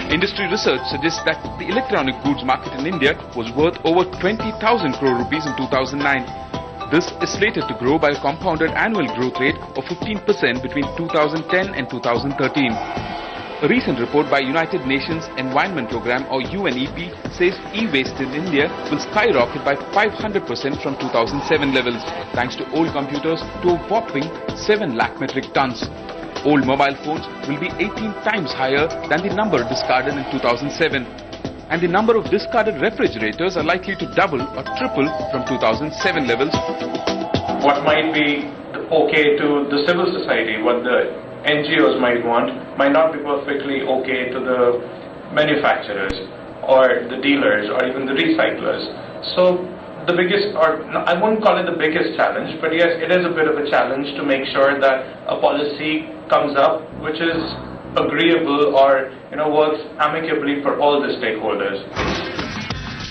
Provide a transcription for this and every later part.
Industry research suggests that the electronic goods market in India was worth over 20,000 crore rupees in 2009. This is slated to grow by a compounded annual growth rate of 15% between 2010 and 2013. A recent report by United Nations Environment Programme or UNEP says e-waste in India will skyrocket by 500% from 2007 levels thanks to old computers to a whopping 7 lakh metric tons. Old mobile phones will be 18 times higher than the number discarded in 2007. And the number of discarded refrigerators are likely to double or triple from 2007 levels. What might be okay to the civil society, what the NGOs might want, might not be perfectly okay to the manufacturers or the dealers or even the recyclers. So the biggest, or I won't call it the biggest challenge, but yes, it is a bit of a challenge to make sure that a policy comes up which is agreeable or works amicably for all the stakeholders.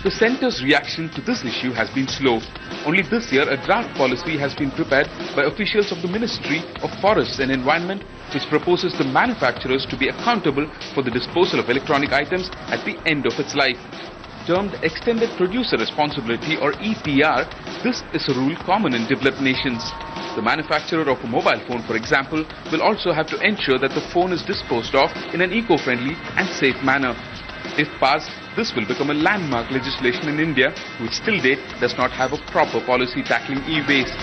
The centre's reaction to this issue has been slow. Only this year, a draft policy has been prepared by officials of the Ministry of Forests and Environment, which proposes the manufacturers to be accountable for the disposal of electronic items at the end of its life. Termed Extended Producer Responsibility or EPR, this is a rule common in developed nations. The manufacturer of a mobile phone, for example, will also have to ensure that the phone is disposed of in an eco-friendly and safe manner. If passed, this will become a landmark legislation in India, which till date does not have a proper policy tackling e-waste.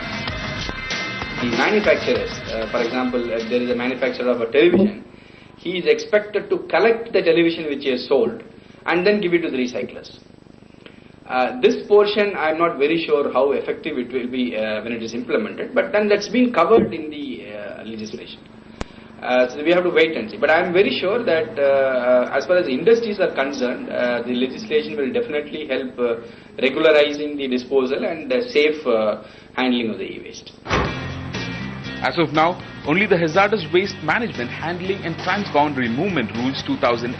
The manufacturers, for example, if there is a manufacturer of a television, he is expected to collect the television which he has sold and then give it to the recyclers. This portion, I am not very sure how effective it will be when it is implemented, but then that's been covered in the legislation. So we have to wait and see. But I am very sure that as far as industries are concerned, the legislation will definitely help regularizing the disposal and safe handling of the e-waste. As of now, only the Hazardous Waste Management Handling and Transboundary Movement Rules 2008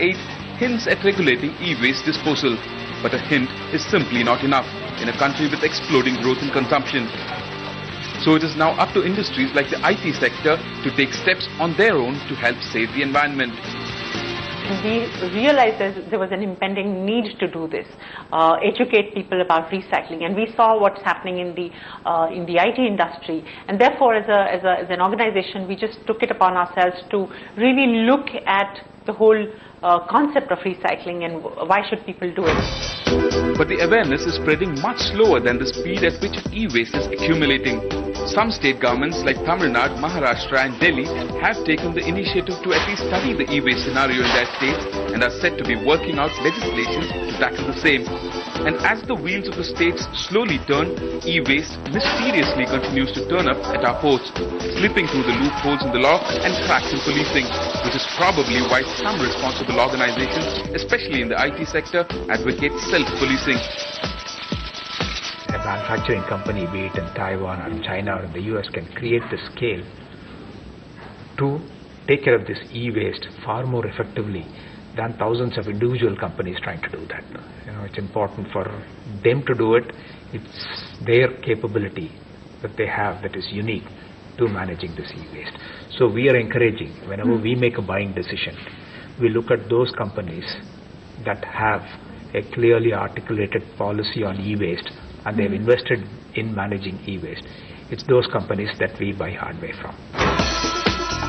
hints at regulating e-waste disposal. But a hint is simply not enough in a country with exploding growth in consumption. So it is now up to industries like the IT sector to take steps on their own to help save the environment. We realized that there was an impending need to do this, educate people about recycling, and we saw what's happening in the IT industry, and therefore as an organization we just took it upon ourselves to really look at the whole concept of recycling and why should people do it. But the awareness is spreading much slower than the speed at which e-waste is accumulating. Some state governments like Tamil Nadu, Maharashtra and Delhi have taken the initiative to at least study the e-waste scenario in their states and are said to be working out legislation to tackle the same. And as the wheels of the states slowly turn, e-waste mysteriously continues to turn up at our ports, slipping through the loopholes in the law and cracks in policing, which is probably why some responsible organizations, especially in the IT sector, advocate self-policing. A manufacturing company, be it in Taiwan or in China or in the US, can create the scale to take care of this e-waste far more effectively than thousands of individual companies trying to do that. It's important for them to do it. It's their capability that they have that is unique to managing this e-waste. So we are encouraging, whenever we make a buying decision, we look at those companies that have a clearly articulated policy on e-waste and they've invested in managing e-waste. It's those companies that we buy hardware from.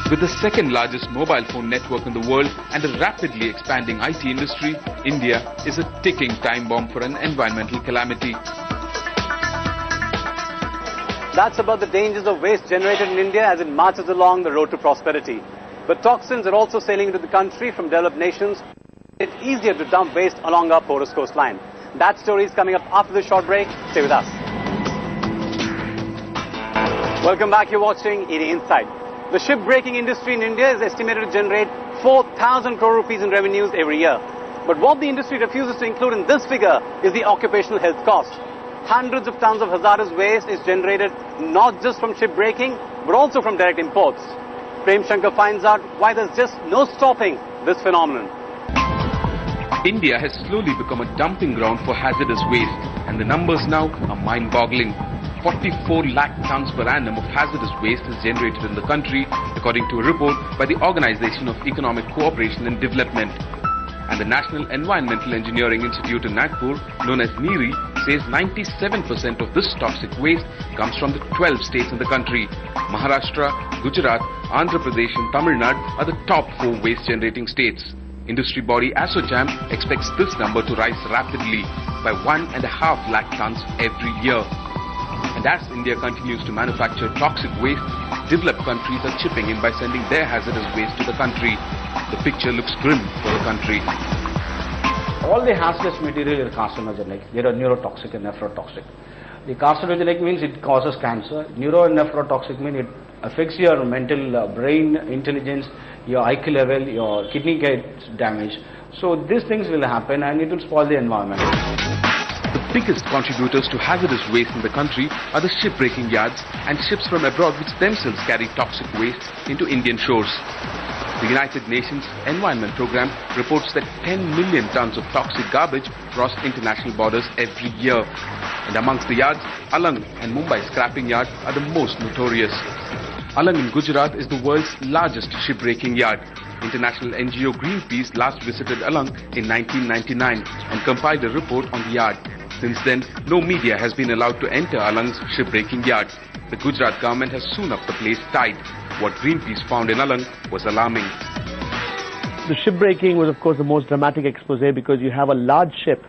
With the second largest mobile phone network in the world and a rapidly expanding IT industry, India is a ticking time bomb for an environmental calamity. That's about the dangers of waste generated in India as it marches along the road to prosperity. But toxins are also sailing into the country from developed nations. It's easier to dump waste along our porous coastline. That story is coming up after this short break. Stay with us. Welcome back. You're watching ED Inside. The shipbreaking industry in India is estimated to generate 4,000 crore rupees in revenues every year. But what the industry refuses to include in this figure is the occupational health cost. Hundreds of tons of hazardous waste is generated not just from shipbreaking, but also from direct imports. Prem Shankar finds out why there's just no stopping this phenomenon. India has slowly become a dumping ground for hazardous waste, and the numbers now are mind-boggling. 44 lakh tons per annum of hazardous waste is generated in the country, according to a report by the Organization of Economic Cooperation and Development. And the National Environmental Engineering Institute in Nagpur, known as NEERI, says 97% of this toxic waste comes from the 12 states in the country. Maharashtra, Gujarat, Andhra Pradesh and Tamil Nadu are the top 4 waste-generating states. Industry body ASSOCHAM expects this number to rise rapidly by 1.5 lakh tons every year. And as India continues to manufacture toxic waste, developed countries are chipping in by sending their hazardous waste to the country. The picture looks grim for the country. All the hazardous material are carcinogenic. They are neurotoxic and nephrotoxic. The carcinogenic means it causes cancer. Neuro and nephrotoxic means it affects your mental brain intelligence, your IQ level, your kidney gets damaged. So these things will happen and it will spoil the environment. The biggest contributors to hazardous waste in the country are the shipbreaking yards and ships from abroad which themselves carry toxic waste into Indian shores. The United Nations Environment Programme reports that 10 million tons of toxic garbage cross international borders every year. And amongst the yards, Alang and Mumbai Scrapping Yard are the most notorious. Alang in Gujarat is the world's largest shipbreaking yard. International NGO Greenpeace last visited Alang in 1999 and compiled a report on the yard. Since then, no media has been allowed to enter Alang's shipbreaking yard. The Gujarat government has sewn up the place tight. What Greenpeace found in Alang was alarming. The shipbreaking was of course the most dramatic expose because you have a large ship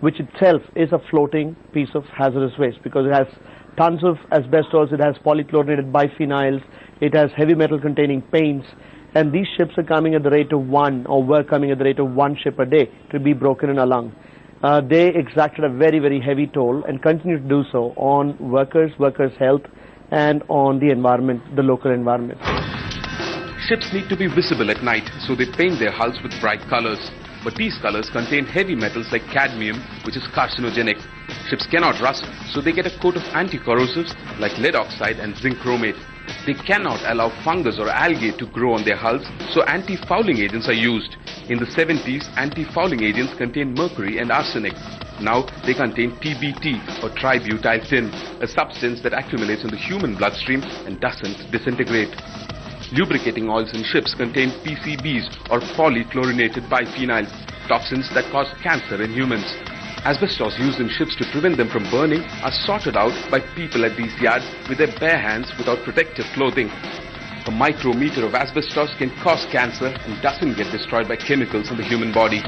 which itself is a floating piece of hazardous waste because it has tons of asbestos, it has polychlorinated biphenyls, it has heavy metal containing paints, and these ships are coming at the rate of were coming at the rate of 1 ship a day to be broken in Alang. They exacted a very, very heavy toll and continue to do so on workers' health and on the environment, the local environment. Ships need to be visible at night, so they paint their hulls with bright colors. But these colors contain heavy metals like cadmium, which is carcinogenic. Ships cannot rust, so they get a coat of anti-corrosives like lead oxide and zinc chromate. They cannot allow fungus or algae to grow on their hulls, so anti-fouling agents are used. In the 70s, anti-fouling agents contained mercury and arsenic. Now they contain TBT or tributyl tin, a substance that accumulates in the human bloodstream and doesn't disintegrate. Lubricating oils in ships contain PCBs or polychlorinated biphenyls, toxins that cause cancer in humans. Asbestos used in ships to prevent them from burning are sorted out by people at these yards with their bare hands without protective clothing. A micrometer of asbestos can cause cancer and doesn't get destroyed by chemicals in the human body.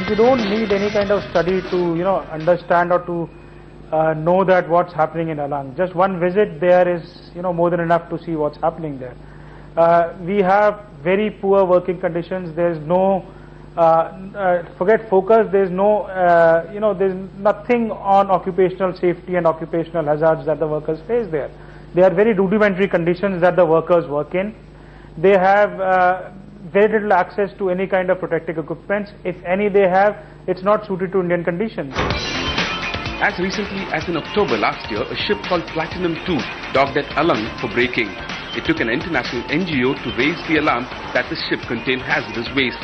You don't need any kind of study to understand or to know that what's happening in Alang. Just one visit there is more than enough to see what's happening there. We have very poor working conditions. There's no forget focus. There's no there's nothing on occupational safety and occupational hazards that the workers face there. They are very rudimentary conditions that the workers work in. They have very little access to any kind of protective equipment. If any they have, it's not suited to Indian conditions. As recently as in October last year, a ship called Platinum 2 docked at Alang for breaking. It took an international NGO to raise the alarm that the ship contained hazardous waste.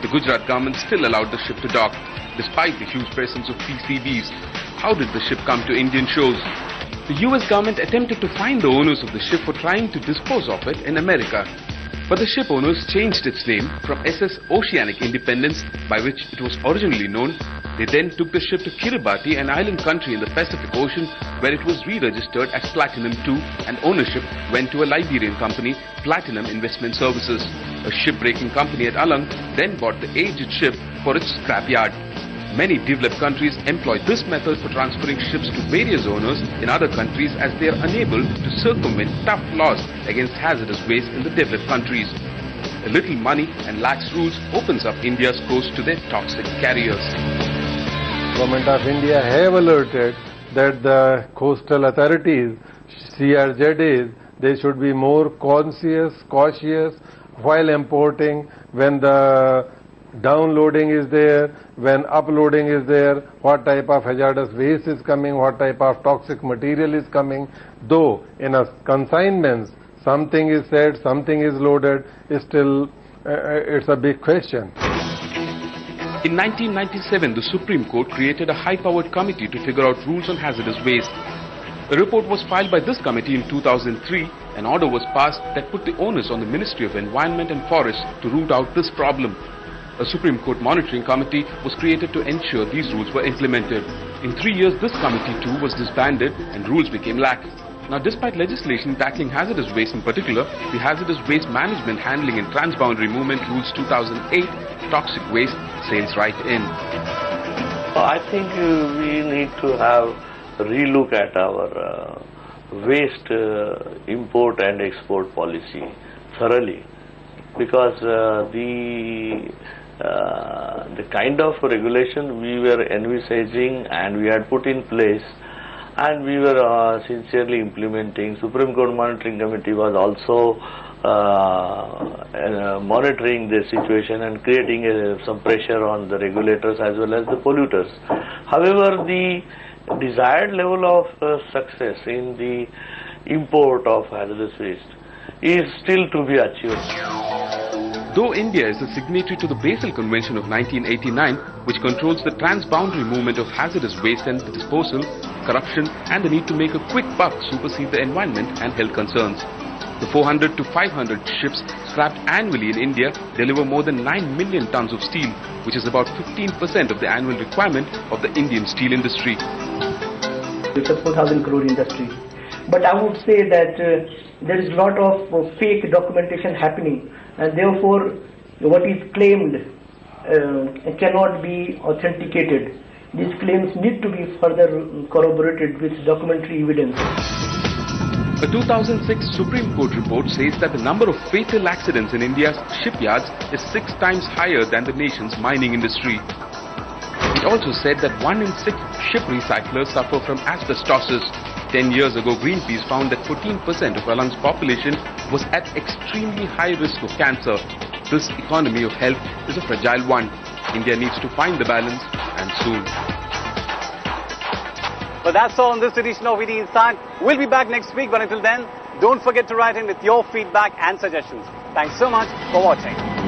The Gujarat government still allowed the ship to dock, despite the huge presence of PCBs. How did the ship come to Indian shores? The US government attempted to find the owners of the ship for trying to dispose of it in America. But the ship owners changed its name from SS Oceanic Independence, by which it was originally known. They then took the ship to Kiribati, an island country in the Pacific Ocean, where it was re-registered as Platinum 2 and ownership went to a Liberian company, Platinum Investment Services. A shipbreaking company at Alang then bought the aged ship for its scrapyard. Many developed countries employ this method for transferring ships to various owners in other countries as they are unable to circumvent tough laws against hazardous waste in the developed countries. A little money and lax rules opens up India's coast to their toxic carriers. Government of India have alerted that the coastal authorities, CRZs, they should be more cautious while importing when the downloading is there, when uploading is there, what type of hazardous waste is coming, what type of toxic material is coming. Though in a consignments something is said, something is loaded, still it's a big question. In 1997, the Supreme Court created a high-powered committee to figure out rules on hazardous waste. A report was filed by this committee in 2003. An order was passed that put the onus on the Ministry of Environment and Forests to root out this problem. A Supreme Court monitoring committee was created to ensure these rules were implemented. In 3 years, this committee too was disbanded and rules became lax. Now, despite legislation tackling hazardous waste in particular, the Hazardous Waste Management Handling and Transboundary Movement Rules 2008 toxic waste sails right in. I think we need to have a relook at our waste import and export policy thoroughly, because the kind of regulation we were envisaging and we had put in place and we were sincerely implementing. Supreme Court Monitoring Committee was also monitoring the situation and creating some pressure on the regulators as well as the polluters. However, the desired level of success in the import of hazardous waste is still to be achieved. Though India is a signatory to the Basel Convention of 1989, which controls the transboundary movement of hazardous waste and the disposal, corruption and the need to make a quick buck supersede the environment and health concerns. The 400 to 500 ships scrapped annually in India deliver more than 9 million tons of steel, which is about 15% of the annual requirement of the Indian steel industry. It's a 4,000 crore industry. But I would say that there is a lot of fake documentation happening, and therefore what is claimed cannot be authenticated. These claims need to be further corroborated with documentary evidence. A 2006 Supreme Court report says that the number of fatal accidents in India's shipyards is 6 times higher than the nation's mining industry. It also said that 1 in 6 ship recyclers suffer from asbestosis. 10 years ago, Greenpeace found that 14% of Alang's population was at extremely high risk of cancer. This economy of health is a fragile one. India needs to find the balance, and soon. But that's all in this edition of ED Insight. We'll be back next week, but until then, don't forget to write in with your feedback and suggestions. Thanks so much for watching.